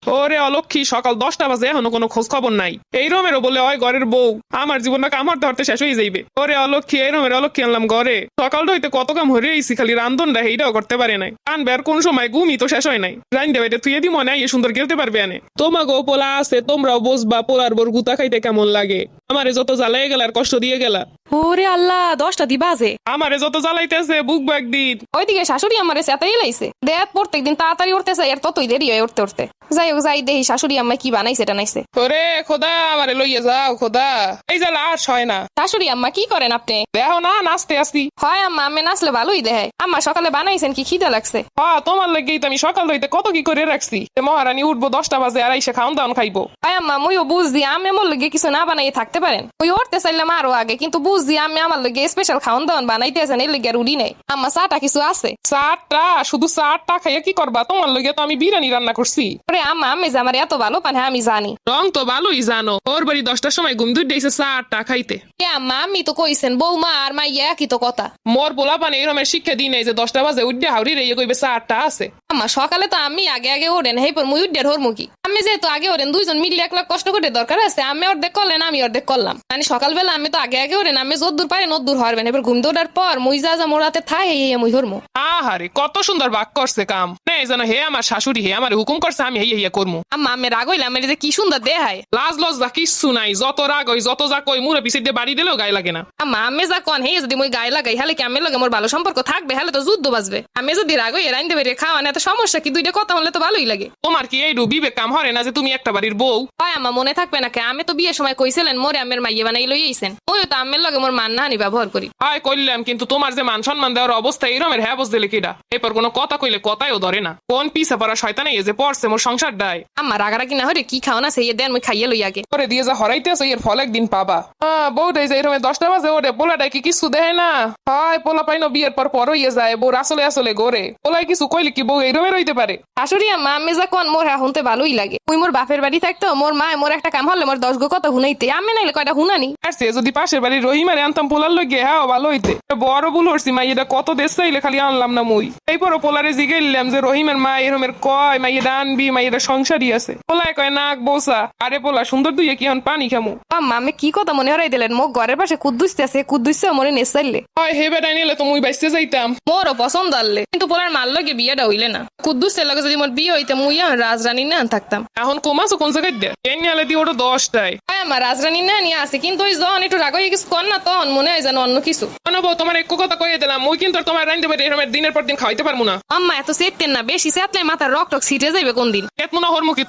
ওরে অলক্ষী, সকাল 10টা বাজে এখনো কোনো খোঁজ খবর নাই। এই রমেরও বলে ওই ঘরের বউ, আমার জীবনটা কামড় ধরতে শেষ হয়ে যাইবে। ওরে অলক্ষী, এই রমের অলক্ষী আনলাম ঘরে, সকালটা হইতে কত কাম হরে আইছি, খালি রান্ধনটা এইটাও করতে পারে নাই। আনবে আর কোন সময় ঘুমই তো শেষ হয় নাই। রান্ধে বাইরে তুই দি মনে হয় সুন্দর খেলতে পারবে আনে। তোমাকেও পোলা আছে, তোমরাও বসবা পোলার বোর গুতা খাইতে কেমন লাগে। আমারে যত জ্বালাই গেল আর কষ্ট দিয়ে গেলা। ওরে আল্লাহ, 10টা দি বাজে। আমারে যত জ্বালাইতেছে বুকবো একদিন। ওইদিকে শাশুড়ি আমারে চেতাই লাইছে। দেখ প্রত্যেকদিন তাড়াতাড়ি উঠতে চাই আর ততই দেরি হয় উঠতে উঠতে। যাই হোক, যাই দেখি শাশুড়ি আম্মা কি বানাইছে টানাইছে। ওরে খোদা, আমারে লইয়া যাও খোদা, এই জ্বালা আর সয় না। শাশুড়ি আম্মা কি করেন আপনি? দেখো না নাচতে আসি। হয় আম্মা, আমি নাচলে ভালোই দেয়। আম্মা সকালে বানাইছেন কি খিদে লাগছে? হ্যাঁ, তোমার লাগেই তো আমি সকাল হইতে কত কি করে রাখছি। মহারানী উঠবো 10টা বাজে আর আইসা খাওন দাওন খাইবো। হয় আম্মা, মুইও বুঝছি আমি আমার লগে কিছু না বানাই থাকতে পারেন। ওই উঠতে চাইলাম আরো আগে, কিন্তু বুঝছি আমি আমার লগে স্পেশাল খাওন দাওন বানাইতেছেন, এর লগে আর উড়ি নাই। আম্মা চাটা কিছু আছে? চারটা? শুধু চারটা খাইয়া কি করবা? তোমার লগে তো আমি বিরিয়ানি রান্না করছি। ওরে আম্মা, আমি যে আমার এত ভালো পান হ্যাঁ আমি জানি। রং তো ভালোই জানো। ওর বাড়ি 10টার সময় ঘুম ধুই দিয়েছে চারটা খাইতে। কে আম্মা, আমি তো কইছেন বৌমা আর মাইয়া একই তো কথা। মোর পোলা পানে এরমের শিক্ষা দিই নাই যে 10টা বাজে উঠে হাউরি রে কইবে চারটা আছে। আম্মা সকালে তো আমি আগে আগে ওড়েন, হেই পর মুই উড্ডের হরমু কি? আমি যেহেতু আগে ওড়েন, দুইজন মিলে 1 লাখ কষ্ট করে দরকার আছে। আমি অর্ধেক করলেন, আমি অর্ধেক করলাম। মানে সকালবেলা আমি তো আগে আগে ওড়েন, আমি যদ্দূর পারে নদ্দূর হরবেন। এবার ঘুম দৌড়ার পর মুই যা মোড়াতে থাই এই মুই হরমু। আহারে কত সুন্দর বাক করছে কাম। নেই যেন হে আমার শাশুড়ি, হে আমার হুকুম করছে আমি হেইয়া করমু। আম্মা আমি রাগ হইলাম, আমি যে কি সুন্দর দেখায়। লাজ লজ্জা কিচ্ছু নাই। যত রাগ হই যত যা কই মুরে পিছিয়ে দিয়ে বাড়ি দিলেও গায়ে লাগে না। আম্মা আমি যা কন হে যদি মুই গায়ে লাগাই, হলে কি আমি লগে মোর ভালো সম্পর্ক থাকবে? হলে তো যুদ্ধ বাজবে। আমি যদি রাগ হই রাইন্দে বেরিয়ে খাওয়া না, এত সমস্যা কি? 2টা কথা হলে তো ভালোই লাগে। তোমার কি এই বিবেক কাম হরে না যে তুমি একটা বাড়ির বউ? হয় আম্মা, মনে থাকবে না কে? আমি তো বিয়ের সময় কইছিলেন মোরে আমের মাইয়ে বানাই লইয়েছেন। ওই তো আমের লগে মোর মান নাহানি ব্যবহার করি। হয় কইলাম, কিন্তু তোমার যে মান সম্মান দেওয়ার অবস্থা এইরমের হ্যাঁ বস দিলে কিডা? এরপর কোনো কথা কইলে কথাইও ধরে না। কোন পিছা পড়া শয়তানে যে পড়ছে মোর সংসার ডায়। আম্মা রাগারাগি না হরে কি খাও না সেই দেন, মুই খাইয়ে লই আগে। করে দিয়ে যা হরাইতে আছে এর ফল একদিন পাবা। বউটাই যে এরমে 10টা বাজে ওরে, পোলাটাই কি কিছু দেয় না? হয় পোলা পাইনো বিয়ের পর হইয়ে যায়, বউ আসলে আসলে গোরে। পোলাই কিছু কইলে কি বউ এইরমে রইতে পারে? শাশুড়ি আম্মা আমি যা কোন মোর হ্যাঁ শুনতে ভালোই লাগে। মুই মোর বাপের বাড়ি থাকতো মোর মা মোর একটা কাম হলে মোর 10 গো কথা হুনাইতে, আমি নাইলে কয়টা হুনানি। আর সে যদি পাশের বাড়ির রহিমারে আনতাম পোলার লগে, হ্যাঁ ভালো হইতে। বড় ভুল হরছি মাই, এটা কত দেশ চাইলে খালি আনলাম না মুই। এইপর পোলারে জিগাইলাম যে রহিমের মা এরমের কয় মাই এটা আনবি, মাই এটা সংসারই আছে। পোলায় কয় নাক বসা। আরে পোলা সুন্দর দুইয়ে কি এখন পানি খামু? আম্মা আমি কি কথা মনে হরাই দিলেন? মোর ঘরের পাশে কুদ্দুসতে আছে, কুদ্দুসতে মোরে নেসাইলে। হয় হে বেটাই নিলে তো মুই বাইসতে যাইতাম। মোরও পছন্দ আনলে, কিন্তু পোলার মার লগে বিয়েটা হইলে না। কুদ্দুসের লগে যদি মোর বিয়ে হইতে মুই আর রাজরানী না থাকতাম। এখন কমাছো কোন জায়গায় দেয়? এ নিয়ে দিয়ে ওটা 10টায়। হয় আমার রাজরানী না নিয়ে আসে, কিন্তু ওই যখন একটু রাগ হয়ে কিছু কর না তখন মনে হয় যেন অন্য কিছু। বউ তোমার এক কথা কইয়ে দিলাম, মুই কিন্তু আর তোমার রাইন্দে বেড়ে এরমের দিনের পর দিন খাওয়াইতে পারবো না। আম্মা এত চেতেন না, বেশি চেতলে মাথার রক টক ছিটে যাইবে কোন দিন। কেত মনে হরমুখী